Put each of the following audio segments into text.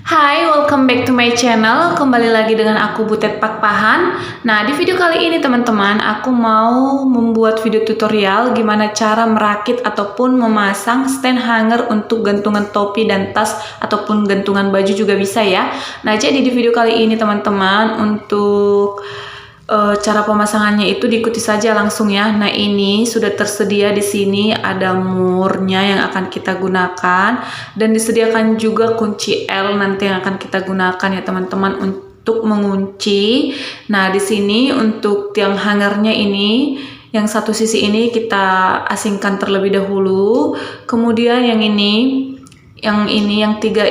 Hai, welcome back to my channel. Kembali lagi dengan aku Butet Pakpahan. Nah, di video kali ini teman-teman, aku mau membuat video tutorial gimana cara merakit ataupun memasang stand hanger untuk gantungan topi dan tas ataupun gantungan baju juga bisa ya. Nah, jadi di video kali ini teman-teman, untuk cara pemasangannya itu diikuti saja langsung ya. Nah, ini sudah tersedia di sini, ada murnya yang akan kita gunakan dan disediakan juga kunci L nanti yang akan kita gunakan ya teman-teman untuk mengunci. Nah, di sini untuk tiang hangernya ini yang satu sisi ini kita asingkan terlebih dahulu. Kemudian yang tiga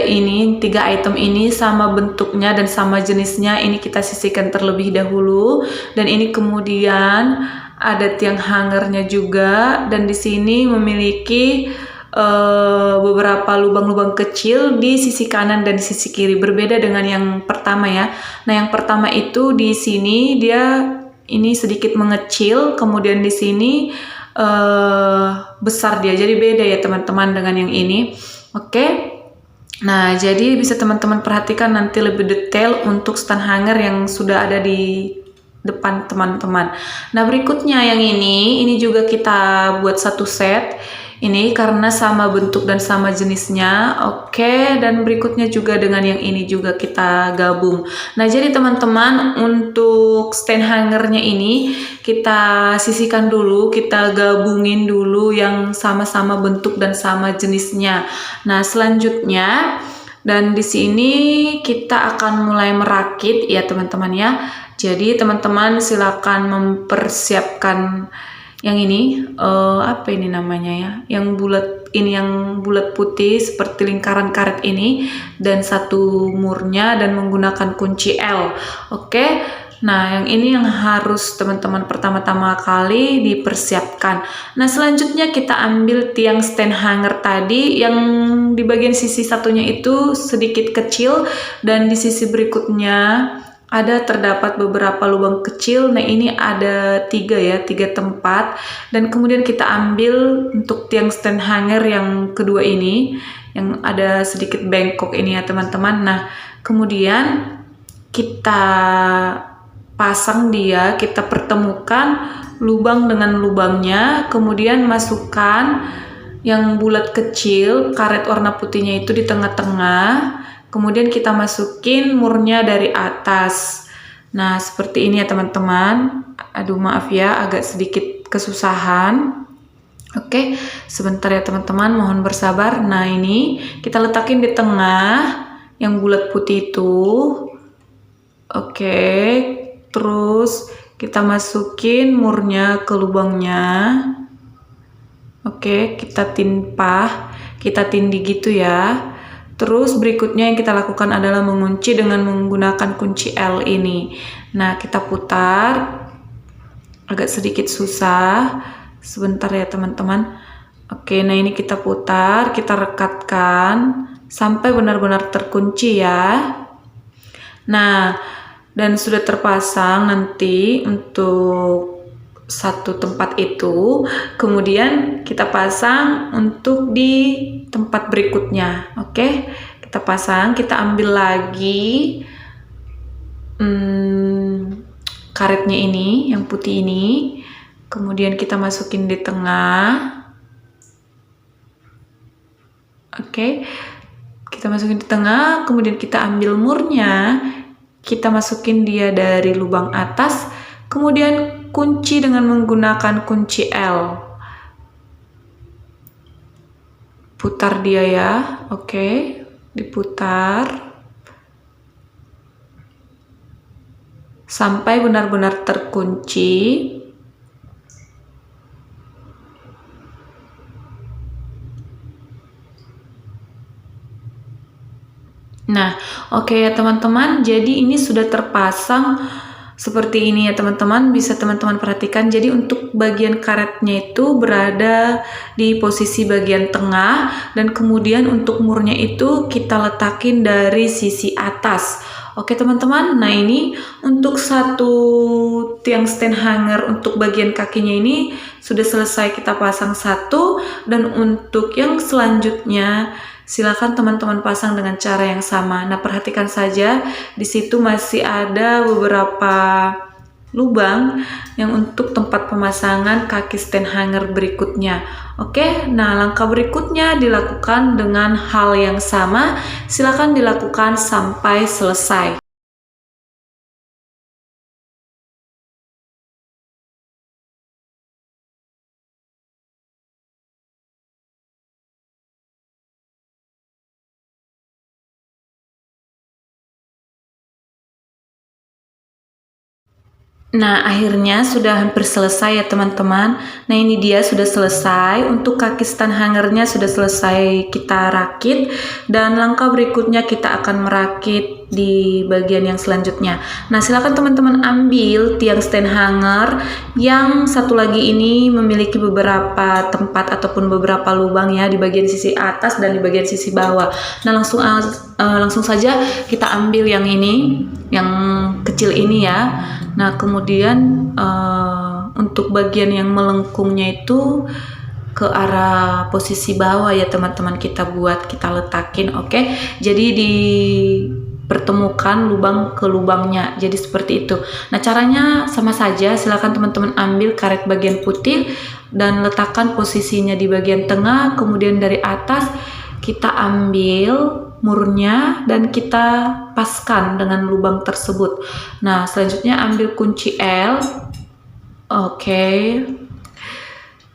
item ini sama bentuknya dan sama jenisnya ini kita sisihkan terlebih dahulu, dan ini kemudian ada tiang hangernya juga, dan di sini memiliki beberapa lubang-lubang kecil di sisi kanan dan sisi kiri, berbeda dengan yang pertama ya. Nah, yang pertama itu di sini dia ini sedikit mengecil, kemudian di sini besar dia, jadi beda ya teman-teman dengan yang ini. Oke. Nah, jadi bisa teman-teman perhatikan nanti lebih detail untuk stand hanger yang sudah ada di depan teman-teman. Nah, berikutnya yang ini juga kita buat satu set. Ini karena sama bentuk dan sama jenisnya. Oke, dan berikutnya juga dengan yang ini juga kita gabung. Nah, jadi teman-teman untuk stand hangernya ini kita sisihkan dulu, kita gabungin dulu yang sama-sama bentuk dan sama jenisnya. Nah, selanjutnya dan di sini kita akan mulai merakit ya teman-teman ya. Jadi teman-teman silakan mempersiapkan yang ini apa ini namanya ya, yang bulat ini, yang bulat putih seperti lingkaran karet ini, dan satu murnya dan menggunakan kunci L. Oke. Nah, yang ini yang harus teman-teman pertama-tama kali dipersiapkan. Nah, selanjutnya kita ambil tiang stand hanger tadi yang di bagian sisi satunya itu sedikit kecil, dan di sisi berikutnya ada terdapat beberapa lubang kecil. Nah, ini ada tiga tempat, dan kemudian kita ambil untuk tiang stand hanger yang kedua ini yang ada sedikit bengkok ini ya teman-teman. Nah, kemudian kita pasang dia, kita pertemukan lubang dengan lubangnya, kemudian masukkan yang bulat kecil karet warna putihnya itu di tengah-tengah. Kemudian kita masukin murnya dari atas. Nah, seperti ini ya teman-teman. Aduh, maaf ya, agak sedikit kesusahan. Oke, sebentar ya teman-teman, mohon bersabar. Nah, ini kita letakin di tengah yang bulat putih itu. Oke, terus kita masukin murnya ke lubangnya. Oke, kita tindih gitu ya. Terus berikutnya yang kita lakukan adalah mengunci dengan menggunakan kunci L ini. Nah, kita putar. Agak sedikit susah. Sebentar ya teman-teman. Oke, nah ini kita putar, kita rekatkan sampai benar-benar terkunci ya. Nah, dan sudah terpasang nanti untuk satu tempat itu, kemudian kita pasang untuk di tempat berikutnya. Oke, kita pasang, kita ambil lagi karetnya ini yang putih ini, kemudian kita masukin di tengah. Oke, kita masukin di tengah, kemudian kita ambil murnya, kita masukin dia dari lubang atas, kemudian kunci dengan menggunakan kunci L. Putar dia ya. Oke, diputar sampai benar-benar terkunci. Nah, oke ya teman-teman, jadi ini sudah terpasang seperti ini ya teman-teman, bisa teman-teman perhatikan. Jadi untuk bagian karetnya itu berada di posisi bagian tengah, dan kemudian untuk murnya itu kita letakin dari sisi atas. Oke teman-teman, nah ini untuk satu tiang stand hanger untuk bagian kakinya ini sudah selesai kita pasang satu, dan untuk yang selanjutnya silakan teman-teman pasang dengan cara yang sama. Nah, perhatikan saja di situ masih ada beberapa lubang yang untuk tempat pemasangan kaki stand hanger berikutnya. Oke, nah langkah berikutnya dilakukan dengan hal yang sama. Silakan dilakukan sampai selesai. Nah, akhirnya sudah hampir selesai ya teman-teman. Nah, ini dia sudah selesai. Untuk kaki stand hangernya sudah selesai kita rakit. Dan langkah berikutnya kita akan merakit di bagian yang selanjutnya. Nah, silakan teman-teman ambil tiang stand hanger. Yang satu lagi ini memiliki beberapa tempat ataupun beberapa lubang ya di bagian sisi atas dan di bagian sisi bawah. Nah, langsung saja kita ambil yang ini, yang kecil ini ya. Nah, kemudian untuk bagian yang melengkungnya itu ke arah posisi bawah ya teman-teman, kita letakin, oke? Jadi dipertemukan lubang ke lubangnya, jadi seperti itu. Nah, caranya sama saja, silakan teman-teman ambil karet bagian putih dan letakkan posisinya di bagian tengah, kemudian dari atas kita ambil murnya dan kita paskan dengan lubang tersebut. Nah, selanjutnya ambil kunci L. Oke.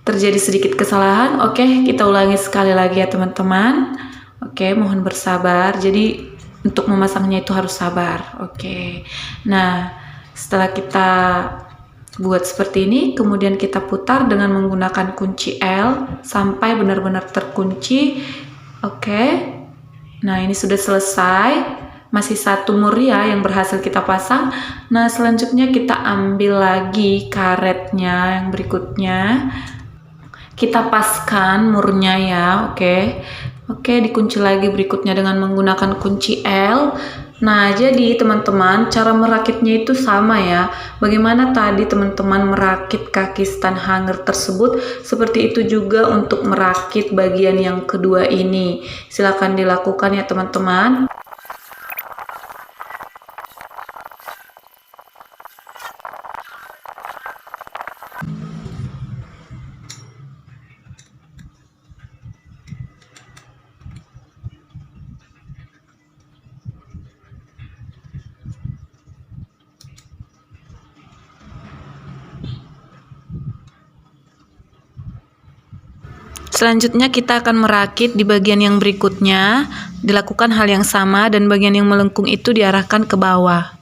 Terjadi sedikit kesalahan. Oke, kita ulangi sekali lagi ya teman-teman. Oke, mohon bersabar. Jadi untuk memasangnya itu harus sabar. Oke. Nah, setelah kita buat seperti ini, kemudian kita putar dengan menggunakan kunci L sampai benar-benar terkunci. Oke. Nah, ini sudah selesai. Masih satu mur ya yang berhasil kita pasang. Nah, selanjutnya kita ambil lagi karetnya yang berikutnya. Kita paskan murnya ya, oke. Oke, dikunci lagi berikutnya dengan menggunakan kunci L. Nah, jadi teman-teman, cara merakitnya itu sama ya. Bagaimana tadi teman-teman merakit kaki stand hanger tersebut, seperti itu juga untuk merakit bagian yang kedua ini. Silakan dilakukan ya teman-teman. Selanjutnya kita akan merakit di bagian yang berikutnya. Dilakukan hal yang sama dan bagian yang melengkung itu diarahkan ke bawah.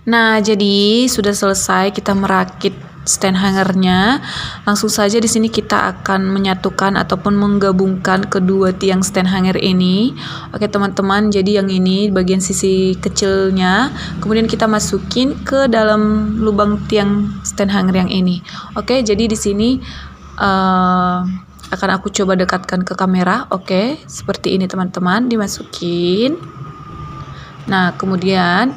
Nah, jadi sudah selesai kita merakit stand hangernya. Langsung saja di sini kita akan menyatukan ataupun menggabungkan kedua tiang stand hanger ini. Oke, teman-teman, jadi yang ini bagian sisi kecilnya, kemudian kita masukin ke dalam lubang tiang stand hanger yang ini. Oke, jadi di sini akan aku coba dekatkan ke kamera. Oke, seperti ini teman-teman, dimasukin. Nah, kemudian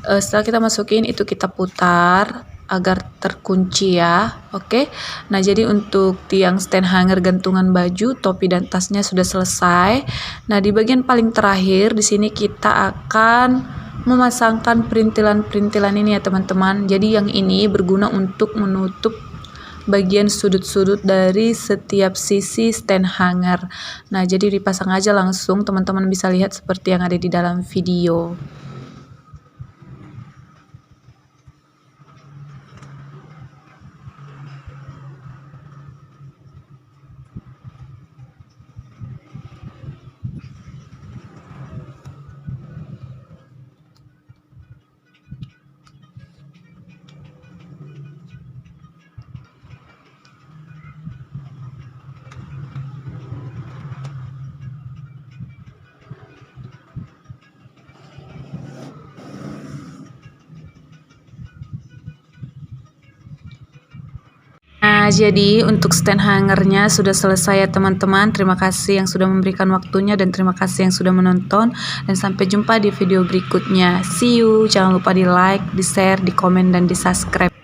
setelah kita masukin itu kita putar agar terkunci ya. Oke. Nah, jadi untuk tiang stand hanger gantungan baju, topi dan tasnya sudah selesai. Nah, di bagian paling terakhir di sini kita akan memasangkan perintilan-perintilan ini ya teman-teman. Jadi yang ini berguna untuk menutup bagian sudut-sudut dari setiap sisi stand hanger. Nah, jadi dipasang aja langsung, teman-teman bisa lihat seperti yang ada di dalam video. Nah, jadi untuk stand hangernya sudah selesai ya teman-teman. Terima kasih yang sudah memberikan waktunya dan terima kasih yang sudah menonton. Dan sampai jumpa di video berikutnya. See you. Jangan lupa di like, di share, di komen, dan di subscribe.